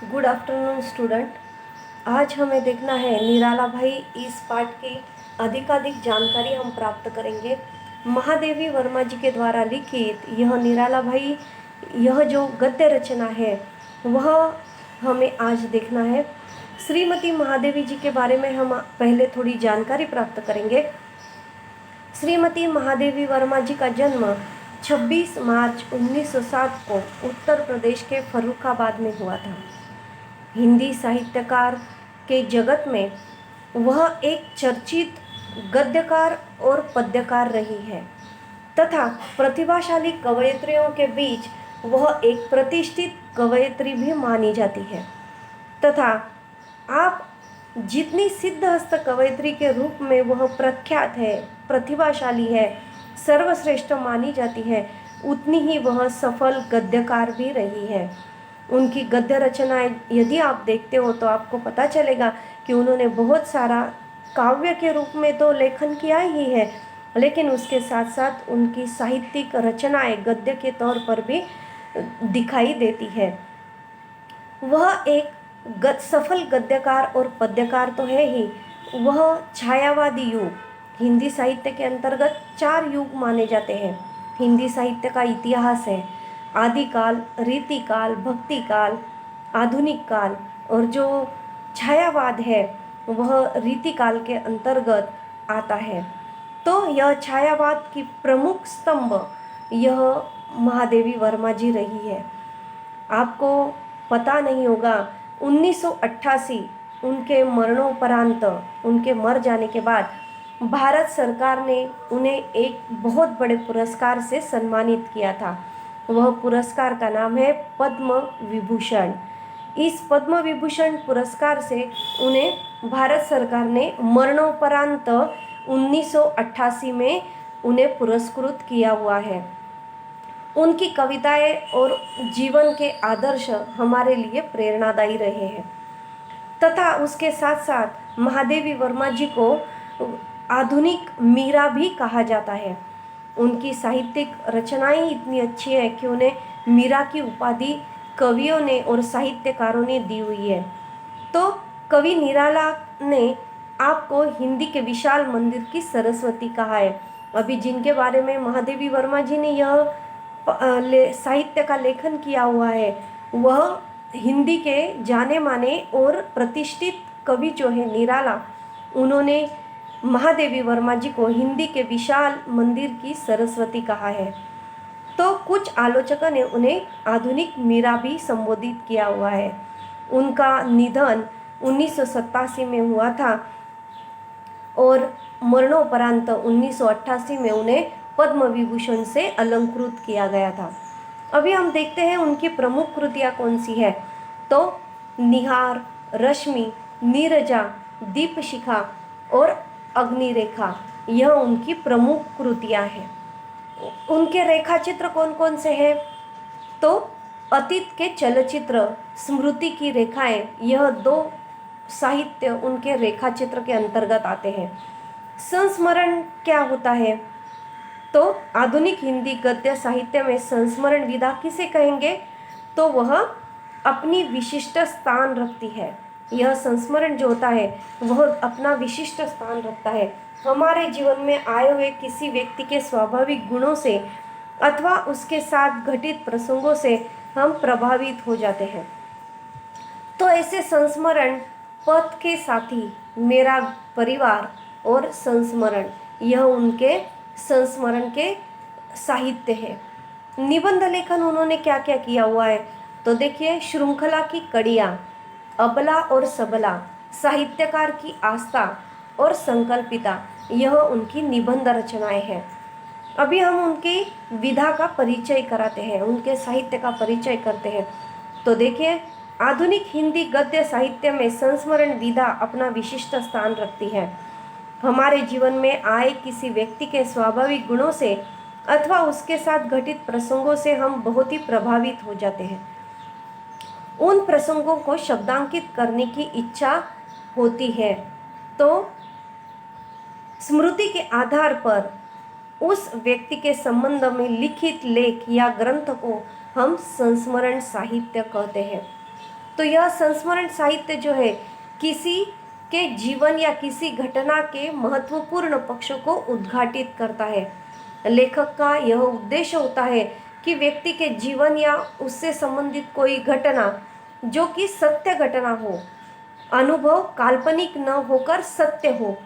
Good afternoon student. आज हमें देखना है निराला भाई। इस पाठ की अधिकाधिक जानकारी हम प्राप्त करेंगे। महादेवी वर्मा जी के द्वारा लिखित यह निराला भाई, यह जो गद्य रचना है वह हमें आज देखना है। श्रीमती महादेवी जी के बारे में हम पहले थोड़ी जानकारी प्राप्त करेंगे। श्रीमती महादेवी वर्मा जी का जन्म 26 मार्च 1907 को उत्तर प्रदेश के फर्रुखाबाद में हुआ था। हिंदी साहित्यकार के जगत में वह एक चर्चित गद्यकार और पद्यकार रही है तथा प्रतिभाशाली कवयित्रियों के बीच वह एक प्रतिष्ठित कवयित्री भी मानी जाती है तथा आप जितनी सिद्धहस्त कवयित्री के रूप में वह प्रख्यात है, प्रतिभाशाली है, सर्वश्रेष्ठ मानी जाती है, उतनी ही वह सफल गद्यकार भी रही है। उनकी गद्य रचनाएं यदि आप देखते हो तो आपको पता चलेगा कि उन्होंने बहुत सारा काव्य के रूप में तो लेखन किया ही है, लेकिन उसके साथ साथ उनकी साहित्यिक रचनाएं गद्य के तौर पर भी दिखाई देती है। वह एक सफल गद्यकार और पद्यकार तो है ही, वह छायावादी युग, हिंदी साहित्य के अंतर्गत 4 युग माने जाते हैं। हिंदी साहित्य का इतिहास है आदिकाल, रीतिकाल, भक्तिकाल, आधुनिक काल, और जो छायावाद है वह रीतिकाल के अंतर्गत आता है। तो यह छायावाद की प्रमुख स्तंभ यह महादेवी वर्मा जी रही है। आपको पता नहीं होगा 1988 उनके मरणोपरांत, उनके मर जाने के बाद भारत सरकार ने उन्हें एक बहुत बड़े पुरस्कार से सम्मानित किया था। वह पुरस्कार का नाम है पद्म विभूषण। इस पद्म विभूषण पुरस्कार से उन्हें भारत सरकार ने मरणोपरांत 1988 में उन्हें पुरस्कृत किया हुआ है। उनकी कविताएं और जीवन के आदर्श हमारे लिए प्रेरणादायी रहे हैं तथा उसके साथ साथ महादेवी वर्मा जी को आधुनिक मीरा भी कहा जाता है। उनकी साहित्यिक रचनाएं इतनी अच्छी है कि उन्हें मीरा की उपाधि कवियों ने और साहित्यकारों ने दी हुई है। तो कवि निराला ने आपको हिंदी के विशाल मंदिर की सरस्वती कहा है। अभी जिनके बारे में महादेवी वर्मा जी ने यह साहित्य का लेखन किया हुआ है वह हिंदी के जाने माने और प्रतिष्ठित कवि जो है निराला, उन्होंने महादेवी वर्मा जी को हिंदी के विशाल मंदिर की सरस्वती कहा है। तो कुछ आलोचकों ने उन्हें आधुनिक मीरा भी संबोधित किया हुआ है। उनका निधन 1987 में हुआ था और मरणोपरांत 1988 में उन्हें पद्म विभूषण से अलंकृत किया गया था। अभी हम देखते हैं उनकी प्रमुख कृतियाँ कौन सी है। तो निहार, रश्मि, नीरजा, दीपशिखा और अग्निरेखा, यह उनकी प्रमुख कृतियाँ हैं। उनके रेखाचित्र कौन कौन से हैं? तो अतीत के चलचित्र, स्मृति की रेखाएं, यह 2 साहित्य उनके रेखाचित्र के अंतर्गत आते हैं। संस्मरण क्या होता है? तो आधुनिक हिंदी गद्य साहित्य में संस्मरण विधा किसे कहेंगे? तो वह अपनी विशिष्ट स्थान रखती है। यह संस्मरण जो होता है वह अपना विशिष्ट स्थान रखता है। हमारे जीवन में आए हुए किसी व्यक्ति के स्वाभाविक गुणों से अथवा उसके साथ घटित प्रसंगों से हम प्रभावित हो जाते हैं। तो ऐसे संस्मरण, पथ के साथी, मेरा परिवार और संस्मरण, यह उनके संस्मरण के साहित्य है। निबंध लेखन उन्होंने क्या क्या किया हुआ है? तो देखिए, श्रृंखला की कड़ियाँ, अबला और सबला, साहित्यकार की आस्था और संकल्पिता, यह उनकी निबंध रचनाएं हैं। अभी हम उनकी विधा का परिचय कराते हैं, उनके साहित्य का परिचय करते हैं। तो देखिए, आधुनिक हिंदी गद्य साहित्य में संस्मरण विधा अपना विशिष्ट स्थान रखती है। हमारे जीवन में आए किसी व्यक्ति के स्वाभाविक गुणों से अथवा उसके साथ घटित प्रसंगों से हम बहुत ही प्रभावित हो जाते हैं। उन प्रसंगों को शब्दांकित करने की इच्छा होती है। तो स्मृति के आधार पर उस व्यक्ति के संबंध में लिखित लेख या ग्रंथ को हम संस्मरण साहित्य कहते हैं। तो यह संस्मरण साहित्य जो है किसी के जीवन या किसी घटना के महत्वपूर्ण पक्षों को उद्घाटित करता है। लेखक का यह उद्देश्य होता है कि व्यक्ति के जीवन या उससे संबंधित कोई घटना जो कि सत्य घटना हो, अनुभव काल्पनिक न होकर सत्य हो,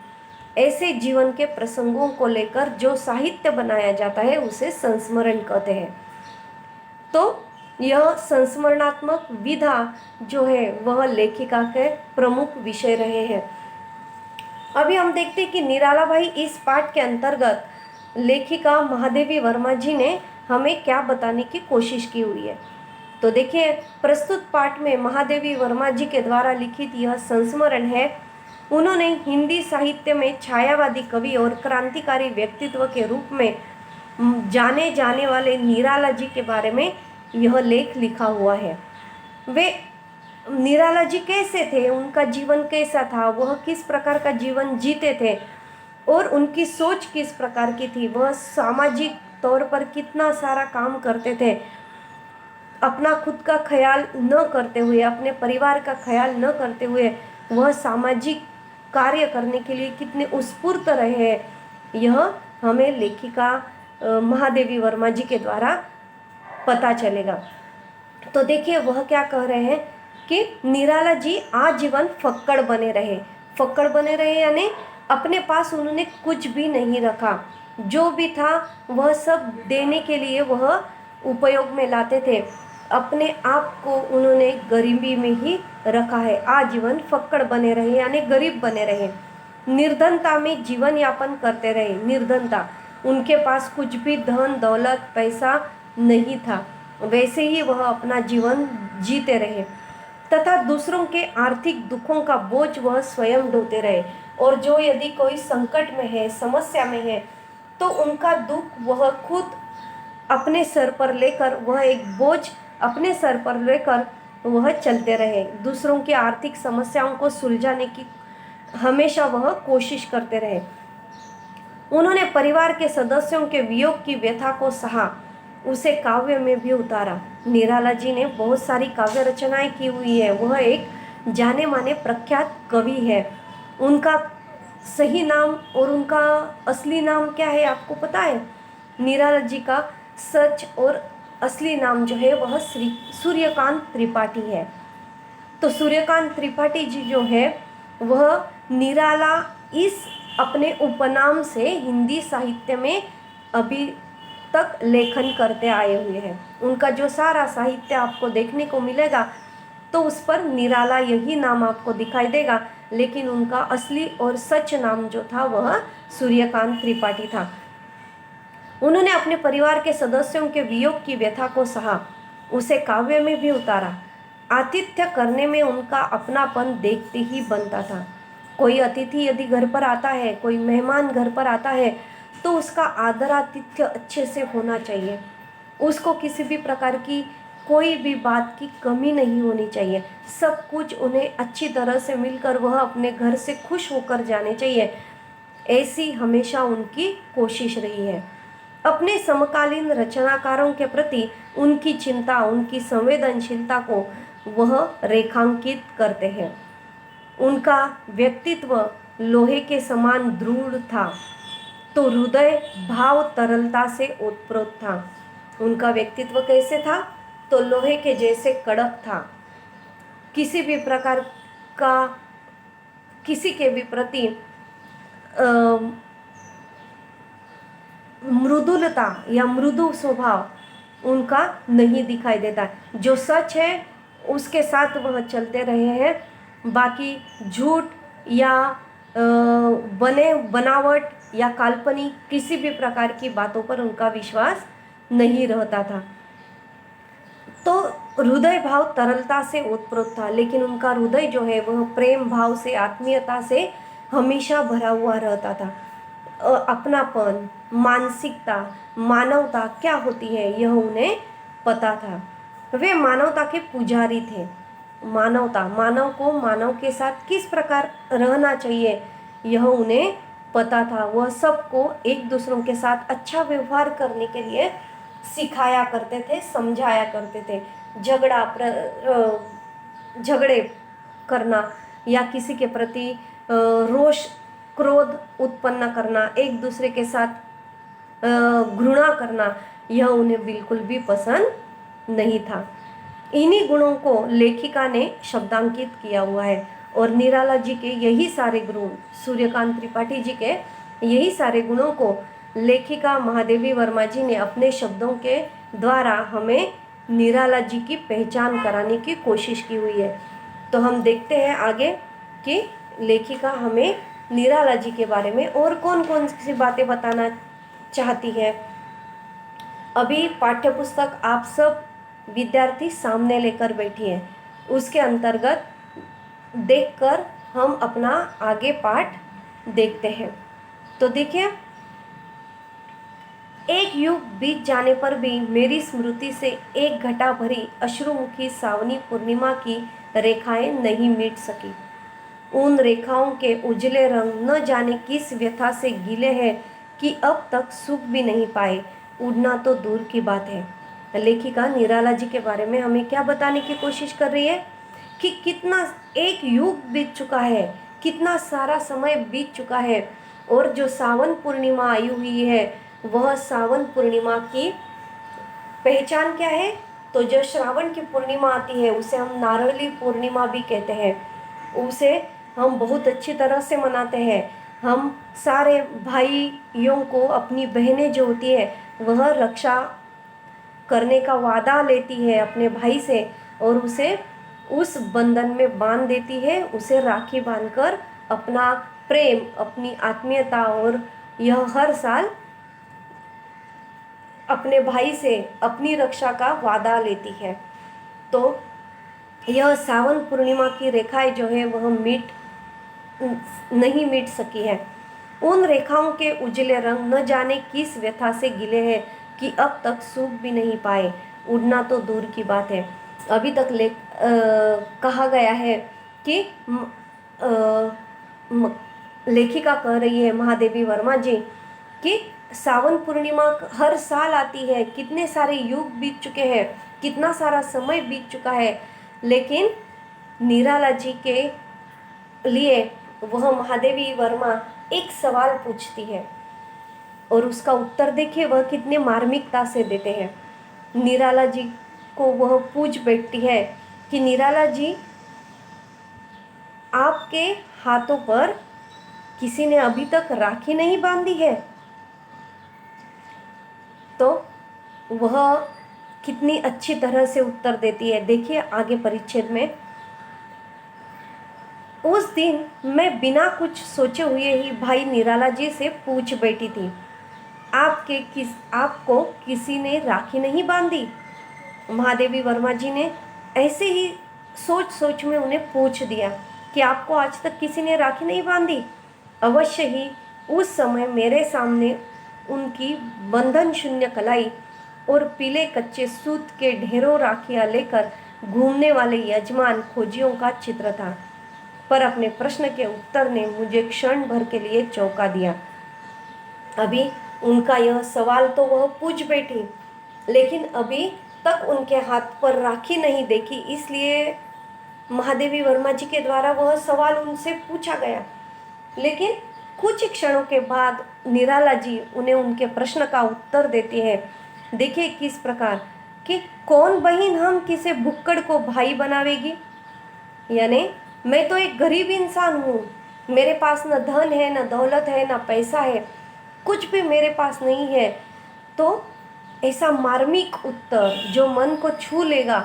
ऐसे जीवन के प्रसंगों को लेकर जो साहित्य बनाया जाता है उसे संस्मरण कहते हैं। तो यह संस्मरणात्मक विधा जो है वह लेखिका के प्रमुख विषय रहे हैं। अभी हम देखते हैं कि निराला भाई इस पाठ के अंतर्गत लेखिका महादेवी वर्मा जी ने हमें क्या बताने की कोशिश की हुई है। तो देखिए, प्रस्तुत पाठ में महादेवी वर्मा जी के द्वारा लिखित यह संस्मरण है। उन्होंने हिंदी साहित्य में छायावादी कवि और क्रांतिकारी व्यक्तित्व के रूप में जाने जाने वाले निराला जी के बारे में यह लेख लिखा हुआ है। वे निराला जी कैसे थे, उनका जीवन कैसा था, वह किस प्रकार का जीवन जीते थे और उनकी सोच किस प्रकार की थी, वह सामाजिक तौर पर कितना सारा काम करते थे, अपना खुद का ख्याल न करते हुए, अपने परिवार का ख्याल न करते हुए वह सामाजिक कार्य करने के लिए कितने उत्स्फूर्त रहे, यह हमें लेखिका महादेवी वर्मा जी के द्वारा पता चलेगा। तो देखिए, वह क्या कह रहे हैं कि निराला जी आजीवन फक्कड़ बने रहे। फक्कड़ बने रहे यानी अपने पास उन्होंने कुछ भी नहीं रखा, जो भी था वह सब देने के लिए वह उपयोग में लाते थे। अपने आप को उन्होंने गरीबी में ही रखा है। आजीवन फक्कड़ बने रहे यानी गरीब बने रहे, निर्धनता में जीवन यापन करते रहे। निर्धनता, उनके पास कुछ भी धन दौलत पैसा नहीं था, वैसे ही वह अपना जीवन जीते रहे तथा दूसरों के आर्थिक दुखों का बोझ वह स्वयं ढोते रहे। और जो यदि कोई संकट में है, समस्या में है, तो उनका दुख वह खुद अपने सर पर लेकर, वह एक बोझ अपने सर पर लेकर वह चलते रहे। दूसरों की आर्थिक समस्याओं को सुलझाने की हमेशा वह कोशिश करते रहे। उन्होंने परिवार के सदस्यों के वियोग की व्यथा को सहा, उसे काव्य में भी उतारा। निराला जी ने बहुत सारी काव्य रचनाएं की हुई है। वह एक जाने माने प्रख्यात कवि है। उनका सही नाम और उनका असली नाम क्या है आपको पता है? निराला जी का सच और असली नाम जो है वह सूर्यकांत त्रिपाठी है। तो सूर्यकांत त्रिपाठी जी जो है वह निराला इस अपने उपनाम से हिंदी साहित्य में अभी तक लेखन करते आए हुए हैं। उनका जो सारा साहित्य आपको देखने को मिलेगा तो उस पर निराला यही नाम आपको दिखाई देगा, लेकिन उनका असली और सच नाम जो था वह सूर्यकांत त्रिपाठी था। उन्होंने अपने परिवार के सदस्यों के वियोग की व्यथा को सहा, उसे काव्य में भी उतारा। आतिथ्य करने में उनका अपनापन देखते ही बनता था। कोई अतिथि यदि घर पर आता है, कोई मेहमान घर पर आता है, तो उसका आदरातिथ्य अच्छे से होना चाहिए। उसको किसी भी प्रकार की कोई भी बात की कमी नहीं होनी चाहिए। सब कुछ उन्हें अच्छी तरह से मिलकर वह अपने घर से खुश होकर जाने चाहिए। ऐसी हमेशा उनकी कोशिश रही है। अपने समकालीन रचनाकारों के प्रति उनकी चिंता, उनकी संवेदनशीलता को वह रेखांकित करते हैं। उनका व्यक्तित्व लोहे के समान दृढ़ था, तो हृदय भाव तरलता से ओतप्रोत था। उनका व्यक्तित्व कैसे था? तो लोहे के जैसे कड़क था। किसी भी प्रकार का किसी के भी प्रति मृदुलता या मृदु स्वभाव उनका नहीं दिखाई देता। जो सच है उसके साथ वह चलते रहे हैं। बाकी झूठ या बनावट या काल्पनिक किसी भी प्रकार की बातों पर उनका विश्वास नहीं रहता था। तो हृदय भाव तरलता से ओतप्रोत था, लेकिन उनका हृदय जो है वह प्रेम भाव से, आत्मीयता से हमेशा भरा हुआ रहता था। अपनापन, मानसिकता, मानवता क्या होती है यह उन्हें पता था। वे मानवता के पुजारी थे। मानवता, मानव को मानव के साथ किस प्रकार रहना चाहिए यह उन्हें पता था। वह सबको एक दूसरों के साथ अच्छा व्यवहार करने के लिए सिखाया करते थे, समझाया करते थे। झगड़ा झगड़े करना या किसी के प्रति रोष क्रोध उत्पन्न करना, एक दूसरे के साथ घृणा करना, यह उन्हें बिल्कुल भी पसंद नहीं था। इन्हीं गुणों को लेखिका ने शब्दांकित किया हुआ है और निराला जी के यही सारे गुण, सूर्यकांत त्रिपाठी जी के यही सारे गुणों को लेखिका महादेवी वर्मा जी ने अपने शब्दों के द्वारा हमें निराला जी की पहचान कराने की कोशिश की हुई है। तो हम देखते हैं आगे कि लेखिका हमें निराला जी के बारे में और कौन कौन सी बातें बताना चाहती है। अभी पाठ्यपुस्तक आप सब विद्यार्थी सामने लेकर बैठी है, उसके अंतर्गत देखकर हम अपना आगे पाठ देखते हैं। तो देखिए, एक युग बीत जाने पर भी मेरी स्मृति से एक घटा भरी अश्रुमुखी सावनी पूर्णिमा की रेखाएं नहीं मिट सकी। उन रेखाओं के उजले रंग न जाने किस व्यथा से गीले हैं कि अब तक सूख भी नहीं पाए, उड़ना तो दूर की बात है। लेखिका निराला जी के बारे में हमें क्या बताने की कोशिश कर रही है कि कितना एक युग बीत चुका है, कितना सारा समय बीत चुका है, और जो सावन पूर्णिमा आई हुई है वह सावन पूर्णिमा की पहचान क्या है। तो जो श्रावण की पूर्णिमा आती है उसे हम नारळी पूर्णिमा भी कहते हैं, उसे हम बहुत अच्छी तरह से मनाते हैं। हम सारे भाइयों को, अपनी बहनें जो होती है वह रक्षा करने का वादा लेती है अपने भाई से और उसे उस बंधन में बांध देती है, उसे राखी बांधकर अपना प्रेम, अपनी आत्मीयता और यह हर साल अपने भाई से अपनी रक्षा का वादा लेती है। तो यह सावन पूर्णिमा की रेखाएं जो है वह नहीं मिट सकी है। उन रेखाओं के उजले रंग न जाने किस व्यथा से गिले हैं कि अब तक सूख भी नहीं पाए, उड़ना तो दूर की बात है। अभी तक कहा गया है कि लेखिका कह रही है महादेवी वर्मा जी कि सावन पूर्णिमा हर साल आती है, कितने सारे युग बीत चुके हैं, कितना सारा समय बीत चुका है, लेकिन निराला जी के लिए वह महादेवी वर्मा एक सवाल पूछती है और उसका उत्तर देखिए वह कितने मार्मिकता से देते हैं। निराला जी को वह पूछ बैठती है कि निराला जी, आपके हाथों पर किसी ने अभी तक राखी नहीं बांधी है? तो वह कितनी अच्छी तरह से उत्तर देती है। देखिए आगे परिच्छेद में, उस दिन मैं बिना कुछ सोचे हुए ही भाई निराला जी से पूछ बैठी थी, आपको किसी ने राखी नहीं बांधी? महादेवी वर्मा जी ने ऐसे ही सोच सोच में उन्हें पूछ दिया कि आपको आज तक किसी ने राखी नहीं बांधी? अवश्य ही उस समय मेरे सामने उनकी बंधन शून्य कलाई और पीले कच्चे सूत के ढेरों राखियां लेकर घूमने वाले यजमान खोजियों का चित्र था। पर अपने प्रश्न के उत्तर ने मुझे क्षण भर के लिए चौंका दिया। अभी उनका यह सवाल तो वह पूछ बैठी, लेकिन अभी तक उनके हाथ पर राखी नहीं देखी, इसलिए महादेवी वर्मा जी के द्वारा वह सवाल उनसे पूछा गया। लेकिन कुछ क्षणों के बाद निराला जी उन्हें उनके प्रश्न का उत्तर देती है। देखिए किस प्रकार कि कौन बहन हम किसे भुक्कड़ को भाई बनावेगी, यानी मैं तो एक गरीब इंसान हूँ, मेरे पास न धन है, न दौलत है, न पैसा है, कुछ भी मेरे पास नहीं है। तो ऐसा मार्मिक उत्तर जो मन को छू लेगा,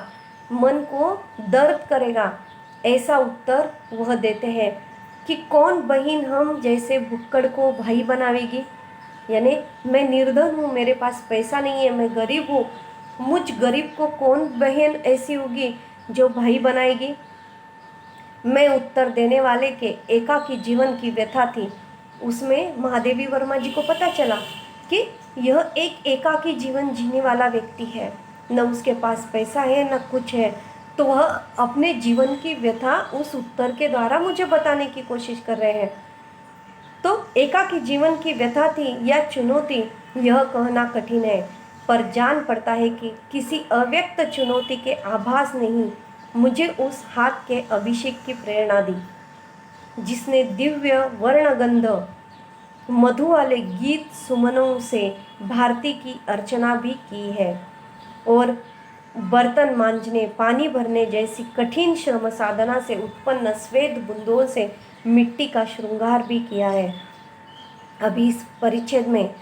मन को दर्द करेगा, ऐसा उत्तर वह देते हैं कि कौन बहन हम जैसे भुक्कड़ को भाई बनावेगी, यानी मैं निर्धन हूँ, मेरे पास पैसा नहीं है, मैं गरीब हूँ, मुझ गरीब को कौन बहन ऐसी होगी जो भाई बनाएगी। मैं उत्तर देने वाले के एकाकी जीवन की व्यथा थी। उसमें महादेवी वर्मा जी को पता चला कि यह एक एकाकी जीवन जीने वाला व्यक्ति है, न उसके पास पैसा है न कुछ है, तो वह अपने जीवन की व्यथा उस उत्तर के द्वारा मुझे बताने की कोशिश कर रहे हैं। तो एकाकी जीवन की व्यथा थी या चुनौती, यह कहना कठिन है, पर जान पड़ता है कि किसी अव्यक्त चुनौती के आभास नहीं, मुझे उस हाथ के अभिषेक की प्रेरणा दी जिसने दिव्य वर्णगंध मधु वाले गीत सुमनों से भारती की अर्चना भी की है और बर्तन मांजने, पानी भरने जैसी कठिन श्रम साधना से उत्पन्न श्वेत बूंदों से मिट्टी का श्रृंगार भी किया है। अभी इस परिच्छेद में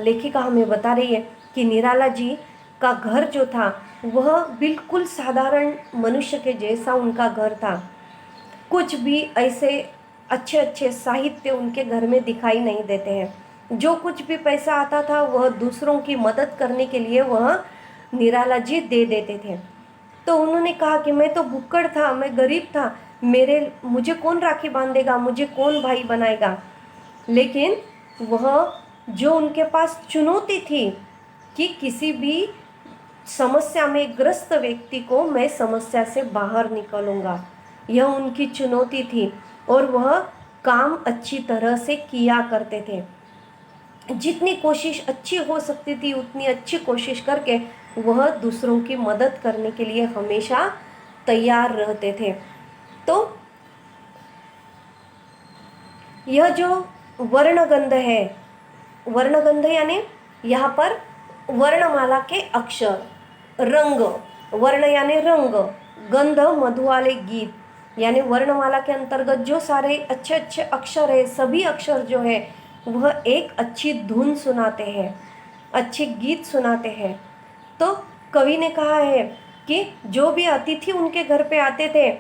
लेखिका हमें बता रही है कि निराला जी का घर जो था वह बिल्कुल साधारण मनुष्य के जैसा उनका घर था। कुछ भी ऐसे अच्छे अच्छे साहित्य उनके घर में दिखाई नहीं देते हैं। जो कुछ भी पैसा आता था वह दूसरों की मदद करने के लिए वह निराला जी दे देते थे। तो उन्होंने कहा कि मैं तो भुक्कड़ था, मैं गरीब था, मुझे कौन राखी बांधेगा, मुझे कौन भाई बनाएगा। लेकिन वह जो उनके पास चुनौती थी कि किसी भी समस्या में ग्रस्त व्यक्ति को मैं समस्या से बाहर निकलूँगा, यह उनकी चुनौती थी और वह काम अच्छी तरह से किया करते थे। जितनी कोशिश अच्छी हो सकती थी उतनी अच्छी कोशिश करके वह दूसरों की मदद करने के लिए हमेशा तैयार रहते थे। तो यह जो वर्णगंध है, वर्णगंध यानी यहाँ पर वर्णमाला के अक्षर, रंग, वर्ण यानी रंग, गंध मधु वाले गीत, यानी वर्णमाला के अंतर्गत जो सारे अच्छे अच्छे अक्षर है, सभी अक्षर जो है वह एक अच्छी धुन सुनाते हैं, अच्छे गीत सुनाते हैं। तो कवि ने कहा है कि जो भी अतिथि उनके घर पे आते थे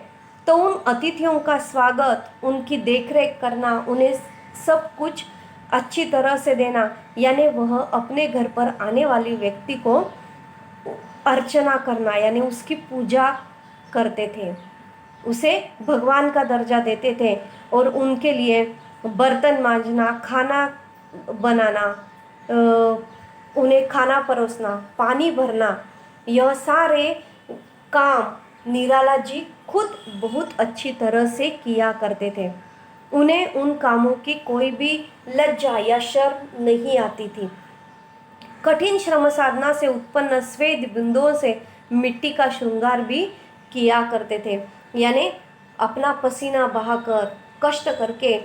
तो उन अतिथियों का स्वागत, उनकी देखरेख करना, उन्हें सब कुछ अच्छी तरह से देना, यानी वह अपने घर पर आने वाले व्यक्ति को अर्चना करना यानी उसकी पूजा करते थे, उसे भगवान का दर्जा देते थे और उनके लिए बर्तन मांजना, खाना बनाना, उन्हें खाना परोसना, पानी भरना, यह सारे काम निराला जी खुद बहुत अच्छी तरह से किया करते थे। उन्हें उन कामों की कोई भी लज्जा या शर्म नहीं आती थी। कठिन श्रम साधना से उत्पन्न श्वेत बिंदुओं से मिट्टी का श्रृंगार भी किया करते थे, यानी अपना पसीना बहाकर कष्ट करके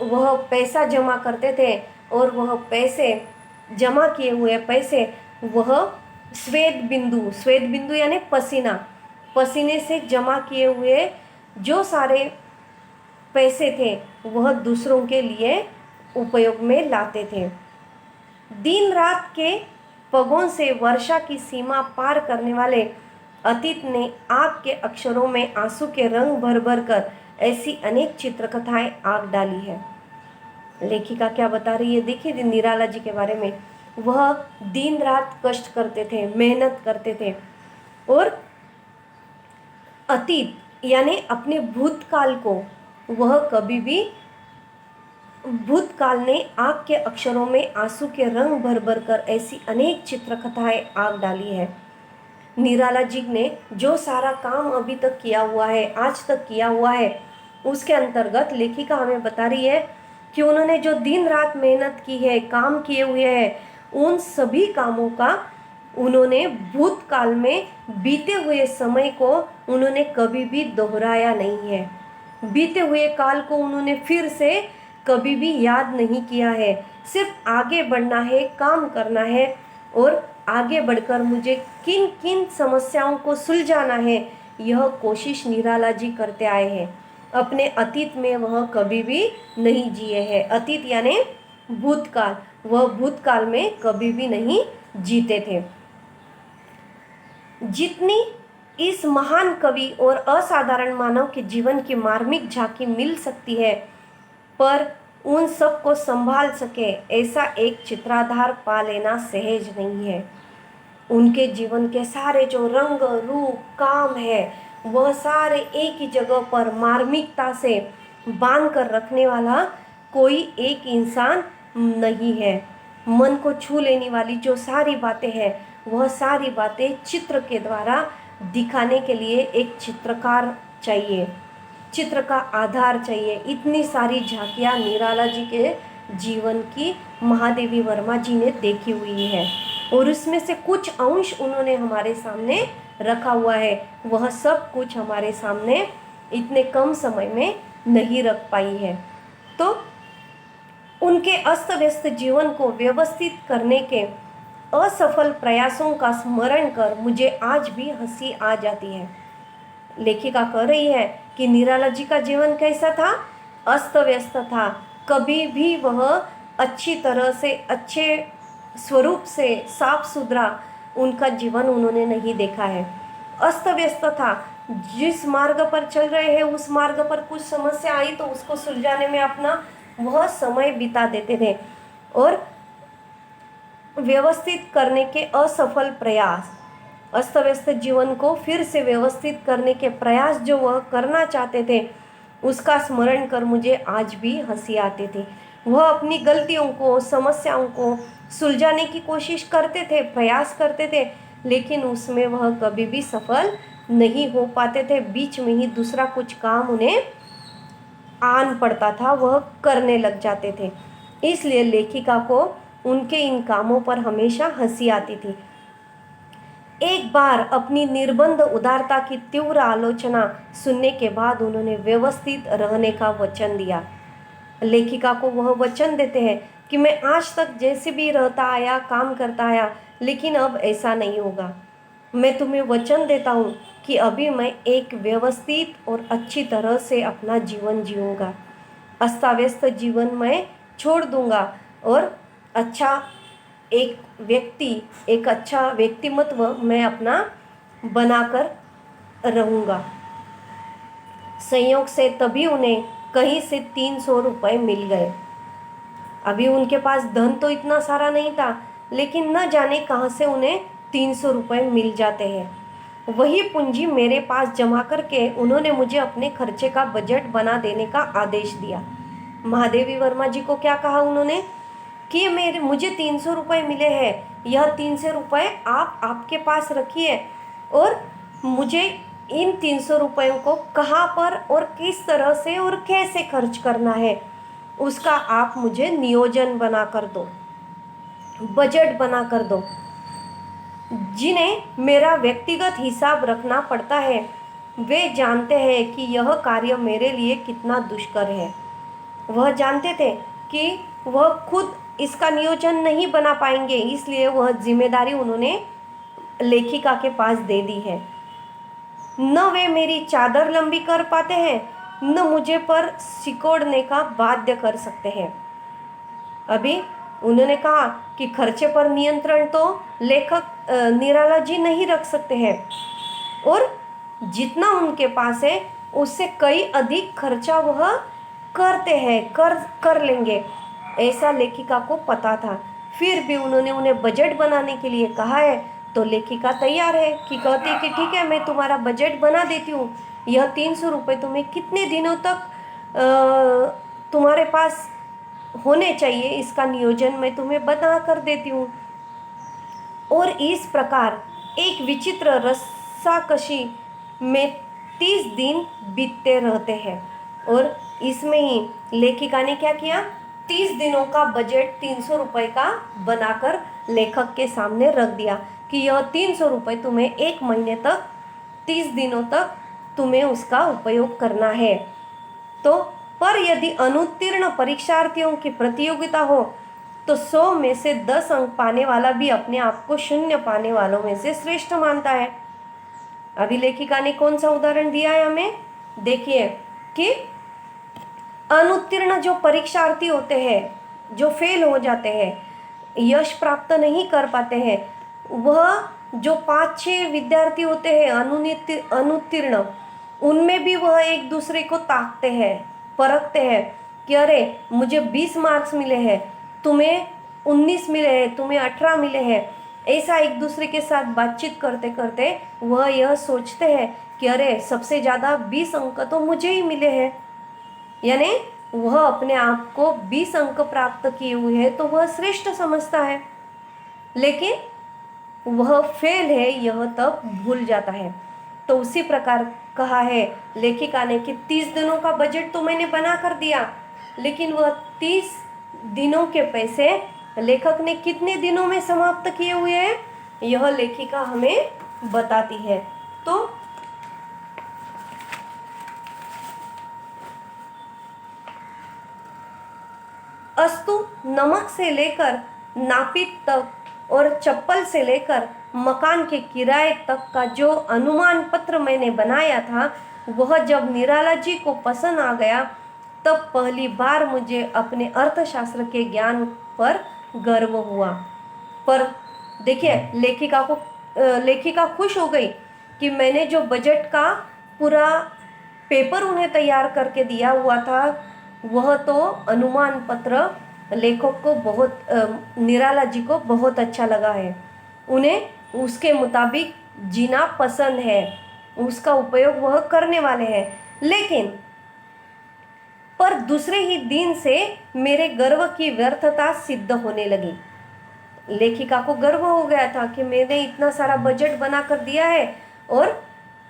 वह पैसा जमा करते थे और वह पैसे जमा किए हुए पैसे वह श्वेत बिंदु यानी पसीने से जमा किए हुए जो सारे पैसे थे वह दूसरों के लिए उपयोग में लाते थे। दिन रात के पगों से वर्षा की सीमा पार करने वाले अतीत ने आग के अक्षरों में आंसू के रंग भर भर कर ऐसी अनेक चित्रकथाएं आग डाली है। लेखिका क्या बता रही है, देखिए निराला जी के बारे में। वह दिन रात कष्ट करते थे, मेहनत करते थे और अतीत यानी अपने भूतकाल को वह कभी भी, भूतकाल ने आग के अक्षरों में आंसू के रंग भर भर कर ऐसी अनेक चित्रकथाएं आग डाली है। निराला जी ने जो सारा काम अभी तक किया हुआ है, आज तक किया हुआ है, उसके अंतर्गत लेखिका हमें बता रही है कि उन्होंने जो दिन रात मेहनत की है, काम किए हुए हैं, उन सभी कामों का उन्होंने भूतकाल में बीते हुए समय को उन्होंने कभी भी दोहराया नहीं है। बीते हुए काल को उन्होंने फिर से कभी भी याद नहीं किया है। सिर्फ आगे बढ़ना है, काम करना है और आगे बढ़कर मुझे किन किन समस्याओं को सुलझाना है, यह कोशिश निराला जी करते आए हैं। अपने अतीत में वह कभी भी नहीं जिए हैं। अतीत यानी भूतकाल, वह भूतकाल में कभी भी नहीं जीते थे। जितनी इस महान कवि और असाधारण मानव के जीवन की मार्मिक झांकी मिल सकती है, पर उन सब को संभाल सके ऐसा एक चित्राधार पा लेना सहज नहीं है। उनके जीवन के सारे जो रंग रूप काम है वह सारे एक ही जगह पर मार्मिकता से बांध कर रखने वाला कोई एक इंसान नहीं है। मन को छू लेने वाली जो सारी बातें हैं वह सारी बातें चित्र के द्वारा दिखाने के लिए एक चित्रकार चाहिए, चित्र का आधार चाहिए। इतनी सारी झांकियाँ निराला जी के जीवन की महादेवी वर्मा जी ने देखी हुई है और उसमें से कुछ अंश उन्होंने हमारे सामने रखा हुआ है वह सब कुछ हमारे सामने इतने कम समय में नहीं रख पाई है। तो उनके अस्त व्यस्त जीवन को व्यवस्थित करने के असफल प्रयासों का स्मरण कर मुझे आज भी हंसी आ जाती है। लेखिका कह रही है कि निराला जी का जीवन कैसा था? अस्त व्यस्त था। कभी भी वह अच्छी तरह से, अच्छे स्वरूप से, साफ सुथरा उनका जीवन उन्होंने नहीं देखा है। अस्त व्यस्त था। जिस मार्ग पर चल रहे हैं उस मार्ग पर कुछ समस्या आई तो उसको सुलझाने में अपना वह समय बिता देते थे और व्यवस्थित करने के असफल प्रयास, अस्त व्यस्त जीवन को फिर से व्यवस्थित करने के प्रयास जो वह करना चाहते थे उसका स्मरण कर मुझे आज भी हंसी आती थी। वह अपनी गलतियों को, समस्याओं को सुलझाने की कोशिश करते थे, प्रयास करते थे, लेकिन उसमें वह कभी भी सफल नहीं हो पाते थे। बीच में ही दूसरा कुछ काम उन्हें आन पड़ता था, वह करने लग जाते थे। इसलिए लेखिका को उनके इन कामों पर हमेशा हंसी आती थी। एक बार अपनी निर्बंध उदारता की तीव्र आलोचना सुनने के बाद उन्होंने व्यवस्थित रहने का वचन दिया। लेखिका को वह वचन देते हैं कि मैं आज तक जैसे भी रहता आया, काम करता आया, लेकिन अब ऐसा नहीं होगा। मैं तुम्हें वचन देता हूँ कि अभी मैं एक व्यवस्थित और अच्छी तरह से अपना जीवन जीऊँगा। अस्ताव्यस्त जीवन मैं छोड़ दूँगा और अच्छा एक अच्छा व्यक्तिमत्व मैं अपना बनाकर रहूँगा। संयोग से तभी उन्हें कहीं से 300 रुपये मिल गए। अभी उनके पास धन तो इतना सारा नहीं था, लेकिन न जाने कहाँ से उन्हें 300 रुपये मिल जाते हैं। वही पूंजी मेरे पास जमा करके उन्होंने मुझे अपने खर्चे का बजट बना देने का आदेश दिया। महादेवी वर्मा जी को क्या कहा उन्होंने कि मुझे 300 रुपये मिले हैं, यह 300 रुपये आप आपके पास रखिए और मुझे इन 300 रुपयों को कहाँ पर और किस तरह से और कैसे खर्च करना है उसका आप मुझे नियोजन बना कर दो, बजट बना कर दो। जिन्हें मेरा व्यक्तिगत हिसाब रखना पड़ता है वे जानते हैं कि यह कार्य मेरे लिए कितना दुष्कर है। वह जानते थे कि वह खुद इसका नियोजन नहीं बना पाएंगे, इसलिए वह जिम्मेदारी उन्होंने लेखिका के पास दे दी है। न वे मेरी चादर लंबी कर पाते हैं, न मुझे पर सिकोड़ने का बाध्य कर सकते हैं। अभी उन्होंने कहा कि खर्चे पर नियंत्रण तो लेखक निराला जी नहीं रख सकते हैं और जितना उनके पास है उससे कई अधिक खर्चा वह करते हैं, कर लेंगे, ऐसा लेखिका को पता था। फिर भी उन्होंने उन्हें बजट बनाने के लिए कहा है तो लेखिका तैयार है कि कहती है कि ठीक है, मैं तुम्हारा बजट बना देती हूँ। यह 300 रुपये तुम्हें कितने दिनों तक तुम्हारे पास होने चाहिए, इसका नियोजन मैं तुम्हें बना कर देती हूँ। और इस प्रकार एक विचित्र रस्साकशी में 30 दिन बीतते रहते हैं और इसमें ही लेखिका ने क्या किया, 30 दिनों का बजट 300 रुपये का बनाकर लेखक के सामने रख दिया कि यह 300 रुपये तुम्हें 1 महीने तक, 30 दिनों तक तुम्हें उसका उपयोग करना है। तो पर यदि अनुत्तीर्ण परीक्षार्थियों की प्रतियोगिता हो तो 100 में से 10 अंक पाने वाला भी अपने आप को 0 पाने वालों में से श्रेष्ठ मानता है। अभी लेखिका ने कौन सा उदाहरण दिया है हमें, देखिए कि अनुत्तीर्ण जो परीक्षार्थी होते हैं, जो फेल हो जाते हैं, यश प्राप्त नहीं कर पाते हैं, वह जो 5-6 विद्यार्थी होते हैं अनुत्तीर्ण, उनमें भी वह एक दूसरे को ताकते हैं, परखते हैं कि अरे मुझे 20 मार्क्स मिले हैं, तुम्हें 19 मिले हैं, तुम्हें 18 मिले हैं। ऐसा एक दूसरे के साथ बातचीत करते करते वह यह सोचते हैं कि अरे सबसे ज़्यादा 20 अंक तो मुझे ही मिले हैं, यानी वह अपने आप को 20 अंक प्राप्त किए हुए हैं तो वह श्रेष्ठ समझता है, लेकिन वह फेल है यह तब भूल जाता है। तो उसी प्रकार कहा है लेखिका ने कि 30 दिनों का बजट तो मैंने बना कर दिया, लेकिन वह 30 दिनों के पैसे लेखक ने कितने दिनों में समाप्त किए हुए हैं, यह लेखिका हमें बताती है। तो अस्तु नमक से लेकर नापित तक और चप्पल से लेकर मकान के किराए तक का जो अनुमान पत्र मैंने बनाया था, वह जब निराला जी को पसंद आ गया, तब पहली बार मुझे अपने अर्थशास्त्र के ज्ञान पर गर्व हुआ। पर देखिए, लेखिका खुश हो गई कि मैंने जो बजट का पूरा पेपर उन्हें तैयार करके दिया हुआ था, वह तो अनुमान पत्र लेखक को निराला जी को बहुत अच्छा लगा है। उन्हें उसके मुताबिक जीना पसंद है, उसका उपयोग वह करने वाले हैं। लेकिन पर दूसरे ही दिन से मेरे गर्व की व्यर्थता सिद्ध होने लगी। लेखिका को गर्व हो गया था कि मैंने इतना सारा बजट बना कर दिया है और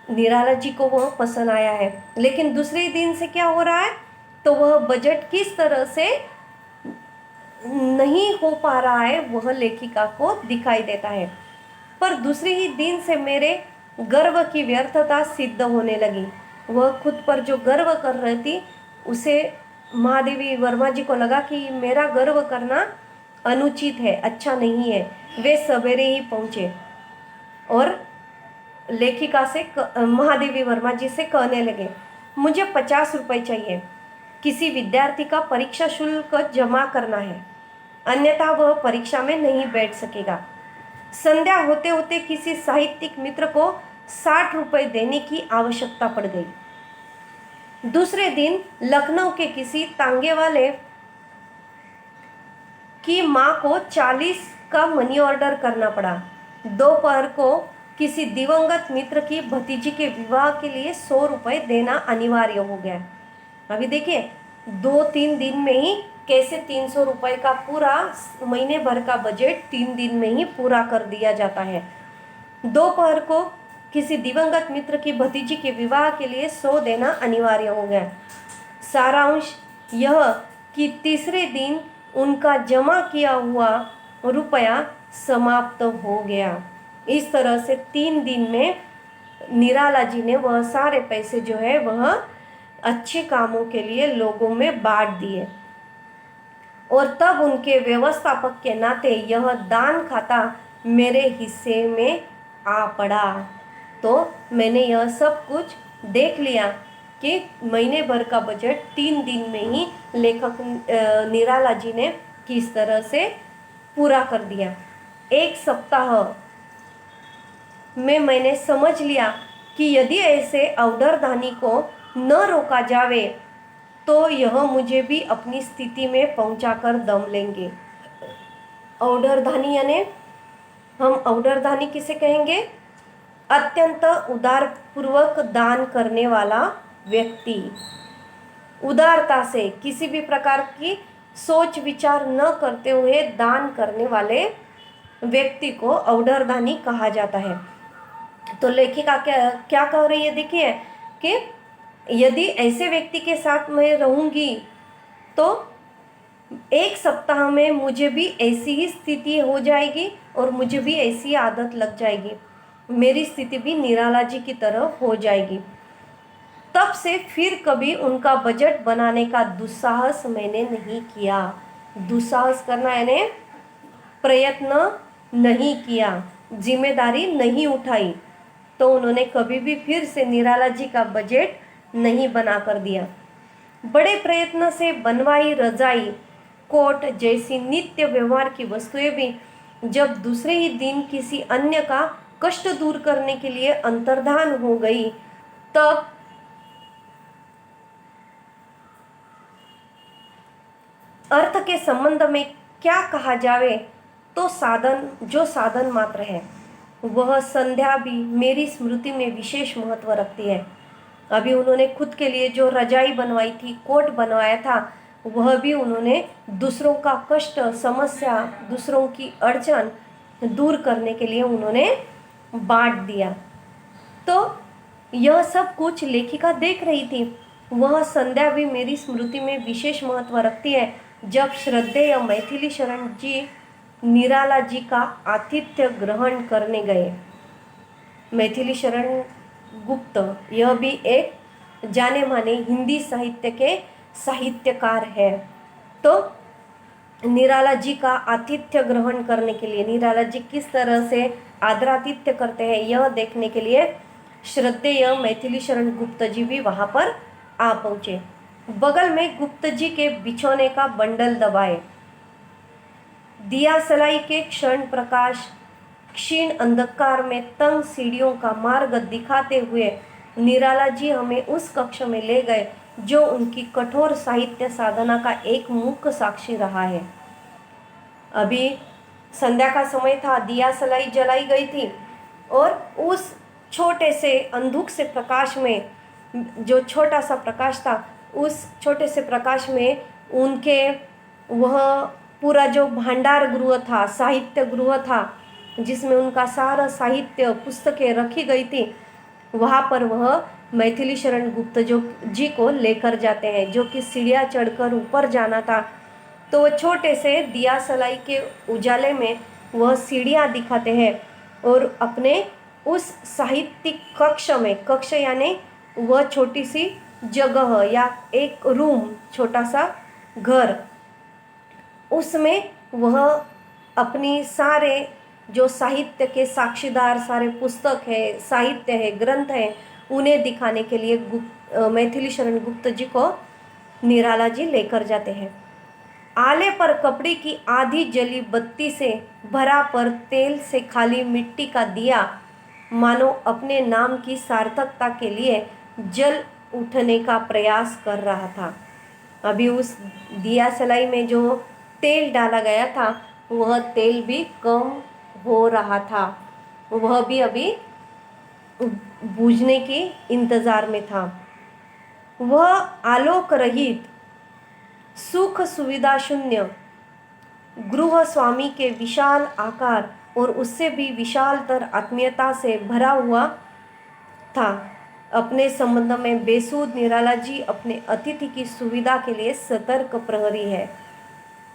निराला जी को वह पसंद आया है। लेकिन दूसरे दिन से क्या हो रहा है, तो वह बजट किस तरह से नहीं हो पा रहा है वह लेखिका को दिखाई देता है। पर दूसरे ही दिन से मेरे गर्व की व्यर्थता सिद्ध होने लगी। वह खुद पर जो गर्व कर रही थी, उसे महादेवी वर्मा जी को लगा कि मेरा गर्व करना अनुचित है, अच्छा नहीं है। वे सवेरे ही पहुँचे और लेखिका से महादेवी वर्मा जी से कहने लगे, मुझे 50 रुपये चाहिए। किसी विद्यार्थी का परीक्षा शुल्क जमा करना है, अन्यथा वह परीक्षा में नहीं बैठ सकेगा। संध्या होते होते किसी साहित्यिक मित्र को 60 रुपये देने की आवश्यकता पड़ गई। दूसरे दिन लखनऊ के किसी तांगे वाले की माँ को 40 का मनी ऑर्डर करना पड़ा। दोपहर को किसी दिवंगत मित्र की भतीजी के विवाह के लिए 100 रुपये देना अनिवार्य हो गया। अभी देखिए, 2-3 दिन में ही कैसे 300 रुपये का पूरा महीने भर का बजट 3 दिन में ही पूरा कर दिया जाता है। दोपहर को किसी दिवंगत मित्र की भतीजी के विवाह के लिए 100 देना अनिवार्य हो गया। सारांश यह कि तीसरे दिन उनका जमा किया हुआ रुपया समाप्त हो गया। इस तरह से 3 दिन में निराला जी ने वह सारे पैसे जो है वह अच्छे कामों के लिए लोगों में बांट दिए। और तब उनके व्यवस्थापक के नाते यह दान खाता मेरे हिस्से में आ पड़ा। तो मैंने यह सब कुछ देख लिया कि महीने भर का बजट 3 दिन में ही लेखक निराला जी ने किस तरह से पूरा कर दिया। 1 सप्ताह में मैंने समझ लिया कि यदि ऐसे अवधरधानी को न रोका जावे तो यह मुझे भी अपनी स्थिति में पहुंचाकर दम लेंगे। अवधरधानी यानी हम अवधरधानी किसे कहेंगे? अत्यंत उदारपूर्वक दान करने वाला व्यक्ति। उदारता से किसी भी प्रकार की सोच विचार न करते हुए दान करने वाले व्यक्ति को अवधरधानी कहा जाता है। तो लेखिका क्या कह रही है, देखिए कि यदि ऐसे व्यक्ति के साथ मैं रहूंगी तो 1 सप्ताह में मुझे भी ऐसी ही स्थिति हो जाएगी और मुझे भी ऐसी आदत लग जाएगी, मेरी स्थिति भी निराला जी की तरह हो जाएगी। तब से फिर कभी उनका बजट बनाने का दुस्साहस मैंने नहीं किया। दुस्साहस करना यानी प्रयत्न नहीं किया, जिम्मेदारी नहीं उठाई। तो उन्होंने कभी भी फिर से निराला जी का बजट नहीं बना कर दिया। बड़े प्रयत्न से बनवाई रजाई, कोट जैसी नित्य व्यवहार की वस्तुएं भी जब दूसरे ही दिन किसी अन्य का कष्ट दूर करने के लिए अंतर्धान हो गई, तब अर्थ के संबंध में क्या कहा जावे तो साधन मात्र है, वह संध्या भी मेरी स्मृति में विशेष महत्व रखती है। अभी उन्होंने खुद के लिए जो रजाई बनवाई थी, कोट बनवाया था, वह भी उन्होंने दूसरों का कष्ट, समस्या, दूसरों की अड़चन दूर करने के लिए उन्होंने बांट दिया। तो यह सब कुछ लेखिका देख रही थी। वह संध्या भी मेरी स्मृति में विशेष महत्व रखती है। जब श्रद्धेय मैथिली शरण जी निराला जी का आतिथ्य ग्रहण करने गए, मैथिली शरण गुप्त, यह भी एक जाने माने हिंदी साहित्य के साहित्यकार है। तो निराला जी का आतिथ्य ग्रहण करने के लिए, निराला जी किस तरह से आदरातिथ्य करते हैं, यह देखने के लिए श्रद्धेय मैथिली शरण गुप्त जी भी वहां पर आ पहुंचे। बगल में गुप्त जी के बिछोने का बंडल दबाए, दिया सलाई के क्षण प्रकाश क्षीण अंधकार में तंग सीढ़ियों का मार्ग दिखाते हुए निराला जी हमें उस कक्ष में ले गए जो उनकी कठोर साहित्य साधना का एक मुख्य साक्षी रहा है। अभी संध्या का समय था, दिया सलाई जलाई गई थी और उस छोटे से अंधुक से प्रकाश में, जो छोटा सा प्रकाश था, उस छोटे से प्रकाश में उनके वह पूरा जो भंडार गृह था, साहित्य गृह था, जिसमें उनका सारा साहित्य पुस्तकें रखी गई थी, वहाँ पर वह मैथिली शरण गुप्त जो जी को लेकर जाते हैं, जो कि सीढ़ियाँ चढ़कर ऊपर जाना था। तो वो छोटे से दिया सलाई के उजाले में वह सीढ़ियाँ दिखाते हैं और अपने उस साहित्यिक कक्ष में, कक्ष यानी वह छोटी सी जगह या एक रूम, छोटा सा घर, उसमें वह अपनी सारे जो साहित्य के साक्षीदार, सारे पुस्तक है, साहित्य है, ग्रंथ है, उन्हें दिखाने के लिए मैथिली शरण गुप्त जी को निराला जी लेकर जाते हैं। आले पर कपड़े की आधी जली बत्ती से भरा पर तेल से खाली मिट्टी का दिया मानो अपने नाम की सार्थकता के लिए जल उठने का प्रयास कर रहा था। अभी उस दिया सलाई में जो तेल डाला गया था, वह तेल भी कम हो रहा था, वह भी अभी बूझने के इंतजार में था। वह आलोक रहित, सुख सुविधा शून्य गृह स्वामी के विशाल आकार और उससे भी विशालतर आत्मीयता से भरा हुआ था। अपने संबंध में बेसूद निराला जी अपने अतिथि की सुविधा के लिए सतर्क प्रहरी है।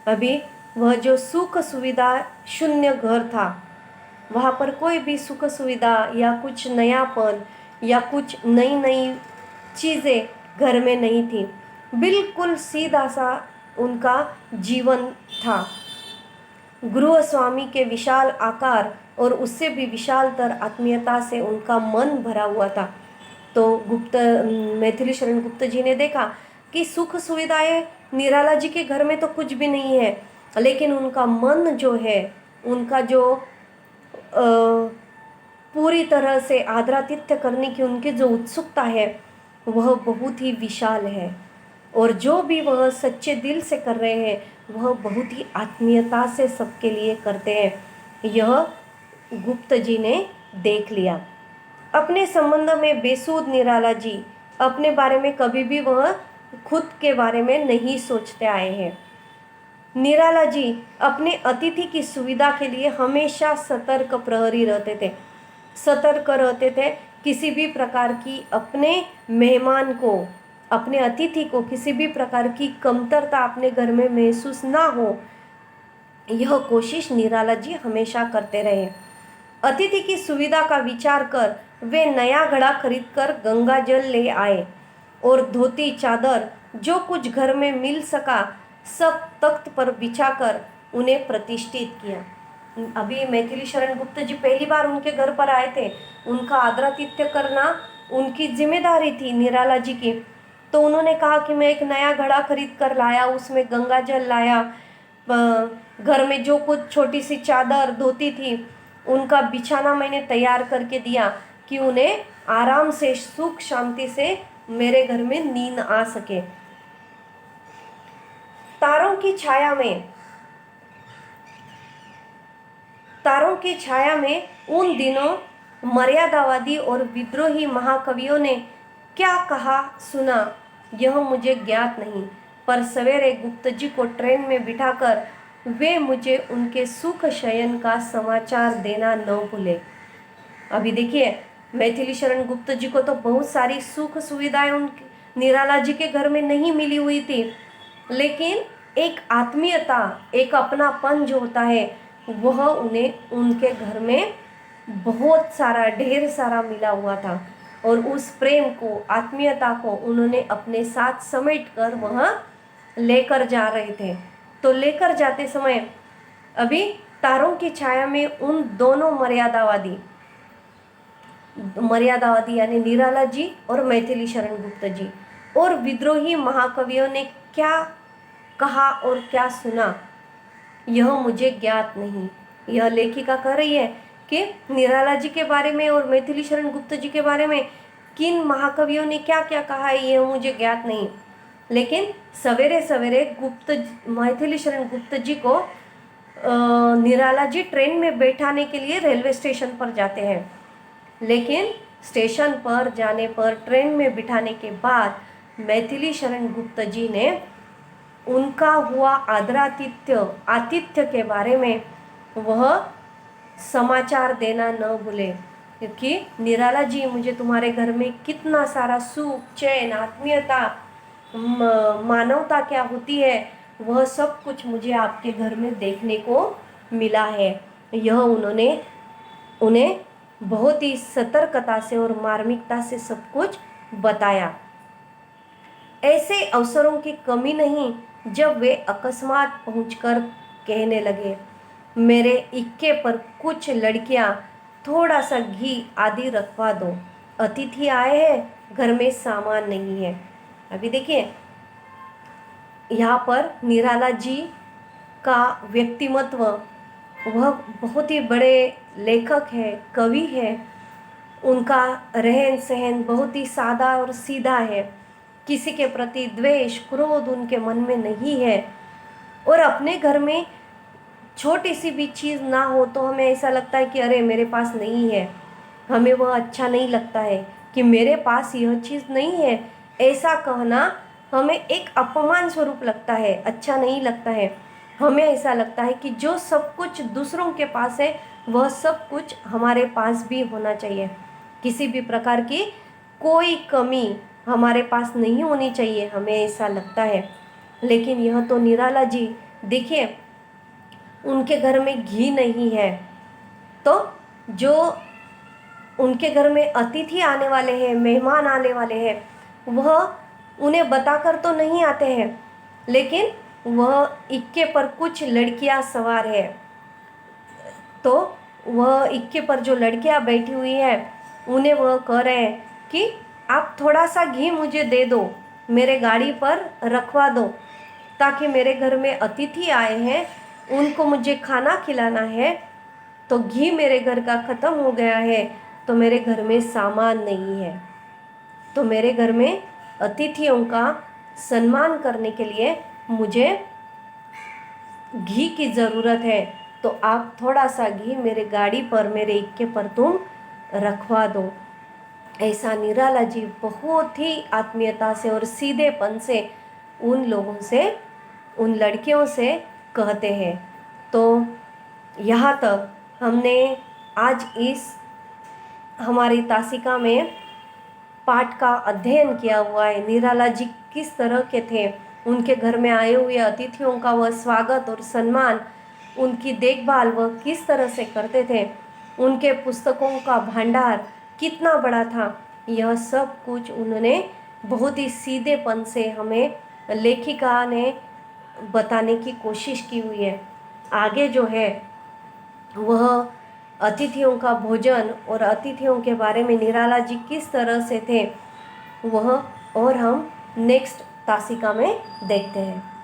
अभी वह जो सुख सुविधा शून्य घर था, वहाँ पर कोई भी सुख सुविधा या कुछ नयापन या कुछ नई नई चीज़ें घर में नहीं थी। बिल्कुल सीधा सा उनका जीवन था। गृह स्वामी के विशाल आकार और उससे भी विशालतर आत्मीयता से उनका मन भरा हुआ था। तो मैथिली शरण गुप्त जी ने देखा कि सुख सुविधाएं निराला जी के घर में तो कुछ भी नहीं है, लेकिन उनका मन जो है, उनका जो पूरी तरह से आदरातिथ्य करने की उनकी जो उत्सुकता है, वह बहुत ही विशाल है। और जो भी वह सच्चे दिल से कर रहे हैं, वह बहुत ही आत्मीयता से सबके लिए करते हैं। यह गुप्त जी ने देख लिया। अपने संबंध में बेसूद निराला जी अपने बारे में कभी भी वह खुद के बारे में नहीं सोचते आए हैं। निराला जी अपने अतिथि की सुविधा के लिए हमेशा सतर्क प्रहरी रहते थे, सतर्क रहते थे। किसी भी प्रकार की अपने मेहमान को, अपने अतिथि को किसी भी प्रकार की कमतरता अपने घर में महसूस ना हो, यह कोशिश निराला जी हमेशा करते रहे। अतिथि की सुविधा का विचार कर वे नया घड़ा खरीदकर गंगा जल ले आए और धोती चादर जो कुछ घर में मिल सका सब तख्त पर बिछाकर उन्हें प्रतिष्ठित किया। अभी मैथिली शरण गुप्त जी पहली बार उनके घर पर आए थे, उनका आदरातिथ्य करना उनकी जिम्मेदारी थी निराला जी की। तो उन्होंने कहा कि मैं एक नया घड़ा खरीद कर लाया, उसमें गंगा जल लाया, घर में जो कुछ छोटी सी चादर धोती थी उनका बिछाना मैंने तैयार करके दिया कि उन्हें आराम से सुख शांति से मेरे घर में नींद आ सके। तारों की छाया में उन दिनों मर्यादावादी और विद्रोही महाकवियों ने क्या कहा सुना, यह मुझे ज्ञात नहीं, पर सवेरे गुप्त जी को ट्रेन में बिठाकर वे मुझे उनके सुख शयन का समाचार देना न भूले। अभी देखिए, मैथिली शरण गुप्त जी को तो बहुत सारी सुख सुविधाएं उनके निराला जी के घर में नहीं मिली हुई थी, लेकिन एक आत्मीयता, एक अपनापन जो होता है, वह उन्हें उनके घर में बहुत सारा, ढेर सारा मिला हुआ था और उस प्रेम को, आत्मीयता को उन्होंने अपने साथ समेट कर वहाँ लेकर जा रहे थे। तो लेकर जाते समय अभी तारों की छाया में उन दोनों मर्यादावादी यानी निराला जी और मैथिली शरण गुप्त जी और विद्रोही महाकवियों ने क्या कहा और क्या सुना, यह मुझे ज्ञात नहीं। यह लेखिका कह रही है कि निराला जी के बारे में और मैथिली शरण गुप्त जी के बारे में किन महाकवियों ने क्या क्या कहा है, यह मुझे ज्ञात नहीं। लेकिन सवेरे सवेरे मैथिली शरण गुप्त जी को निराला जी ट्रेन में बैठाने के लिए रेलवे स्टेशन पर जाते हैं। लेकिन स्टेशन पर जाने पर, ट्रेन में बिठाने के बाद मैथिली शरण गुप्त जी ने उनका हुआ आतिथ्य के बारे में वह समाचार देना न भूले, क्योंकि निराला जी, मुझे तुम्हारे घर में कितना सारा सुख, चैन, आत्मीयता, मानवता क्या होती है, वह सब कुछ मुझे आपके घर में देखने को मिला है। यह उन्होंने उन्हें बहुत ही सतर्कता से और मार्मिकता से सब कुछ बताया। ऐसे अवसरों की कमी नहीं जब वे अकस्मात पहुंचकर कहने लगे, मेरे इक्के पर कुछ लड़कियां थोड़ा सा घी आदि रखवा दो, अतिथि आए हैं, घर में सामान नहीं है। अभी देखिए यहाँ पर निराला जी का व्यक्तिमत्व, वह बहुत ही बड़े लेखक है, कवि है। उनका रहन सहन बहुत ही सादा और सीधा है, किसी के प्रति द्वेष, क्रोध उनके मन में नहीं है। और अपने घर में छोटी सी भी चीज़ ना हो तो हमें ऐसा लगता है कि अरे मेरे पास नहीं है, हमें वह अच्छा नहीं लगता है कि मेरे पास यह चीज़ नहीं है। ऐसा कहना हमें एक अपमान स्वरूप लगता है, अच्छा नहीं लगता है। हमें ऐसा लगता है कि जो सब कुछ दूसरों के पास है वह सब कुछ हमारे पास भी होना चाहिए। किसी भी प्रकार की कोई कमी हमारे पास नहीं होनी चाहिए, हमें ऐसा लगता है। लेकिन यह तो निराला जी, देखिए उनके घर में घी नहीं है, तो जो उनके घर में अतिथि आने वाले हैं, मेहमान आने वाले हैं, वह उन्हें बताकर तो नहीं आते हैं, लेकिन वह इक्के पर कुछ लड़कियां सवार है। तो वह इक्के पर जो लड़कियां बैठी हुई है उन्हें वह कह रहे हैं कि आप थोड़ा सा घी मुझे दे दो, मेरे गाड़ी पर रखवा दो, ताकि मेरे घर में अतिथि आए हैं, उनको मुझे खाना खिलाना है। तो घी मेरे घर का ख़त्म हो गया है, तो मेरे घर में सामान नहीं है, तो मेरे घर में अतिथियों का सम्मान करने के लिए मुझे घी की ज़रूरत है। तो आप थोड़ा सा घी मेरे गाड़ी पर, मेरे इक्के पर तुम रखवा दो। ऐसा निराला जी बहुत ही आत्मीयता से और सीधेपन से उन लोगों से, उन लड़कियों से कहते हैं। तो यहाँ तक हमने आज इस हमारी तासिका में पाठ का अध्ययन किया हुआ है। निराला जी किस तरह के थे, उनके घर में आए हुए अतिथियों का वह स्वागत और सम्मान, उनकी देखभाल वह किस तरह से करते थे, उनके पुस्तकों का भंडार कितना बड़ा था, यह सब कुछ उन्होंने बहुत ही सीधेपन से हमें लेखिका ने बताने की कोशिश की हुई है। आगे जो है वह अतिथियों का भोजन और अतिथियों के बारे में निराला जी किस तरह से थे, वह और हम नेक्स्ट तासिका में देखते हैं।